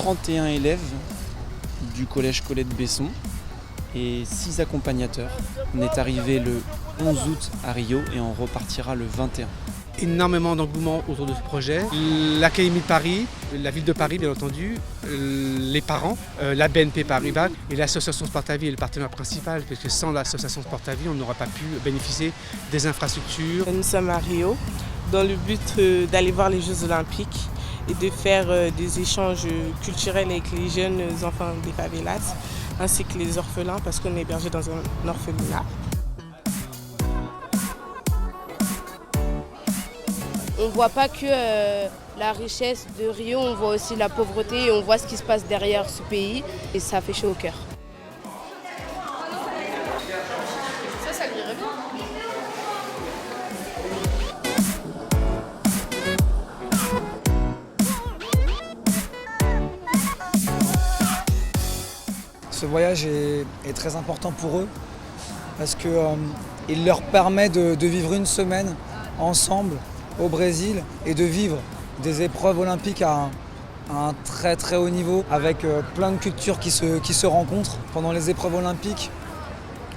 31 élèves du collège Colette Besson et 6 accompagnateurs. On est arrivé le 11 août à Rio et on repartira le 21. Énormément d'engouement autour de ce projet. L'Académie de Paris, la ville de Paris bien entendu, les parents, la BNP Paribas et l'association Sportavie est le partenaire principal parce que sans l'association Sportavie on n'aurait pas pu bénéficier des infrastructures. Nous sommes à Rio dans le but d'aller voir les Jeux Olympiques et de faire des échanges culturels avec les jeunes enfants des favelas ainsi que les orphelins parce qu'on est hébergé dans un orphelinat. On ne voit pas que la richesse de Rio, on voit aussi la pauvreté et on voit ce qui se passe derrière ce pays et ça fait chaud au cœur. Ça lui irait bien. Ce voyage est très important pour eux parce qu'il leur permet de vivre une semaine ensemble au Brésil et de vivre des épreuves olympiques à un très très haut niveau avec plein de cultures qui se rencontrent. Pendant les épreuves olympiques,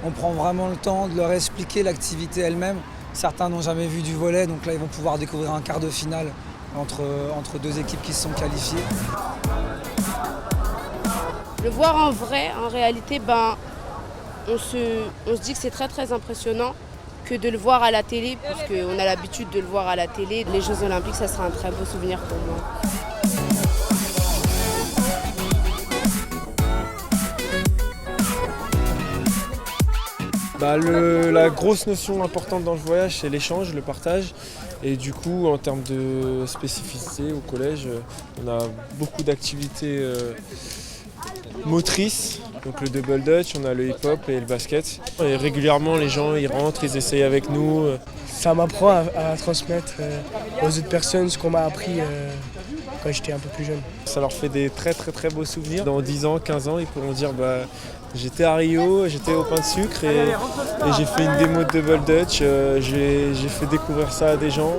on prend vraiment le temps de leur expliquer l'activité elle-même. Certains n'ont jamais vu du volley, donc là ils vont pouvoir découvrir un quart de finale entre deux équipes qui se sont qualifiées. Le voir en vrai, en réalité, on se dit que c'est très très impressionnant que de le voir à la télé, puisqu'on a l'habitude de le voir à la télé. Les Jeux Olympiques, ça sera un très beau souvenir pour moi. La grosse notion importante dans le voyage, c'est l'échange, le partage. Et du coup, en termes de spécificité au collège, on a beaucoup d'activités motrices. Donc le double dutch, on a le hip-hop et le basket. Et régulièrement, les gens ils rentrent, ils essayent avec nous. Ça m'apprend à transmettre aux autres personnes ce qu'on m'a appris quand j'étais un peu plus jeune. Ça leur fait des très très très beaux souvenirs. Dans 10 ans, 15 ans, ils pourront dire j'étais à Rio, j'étais au pain de sucre et j'ai fait une démo de double dutch. J'ai fait découvrir ça à des gens.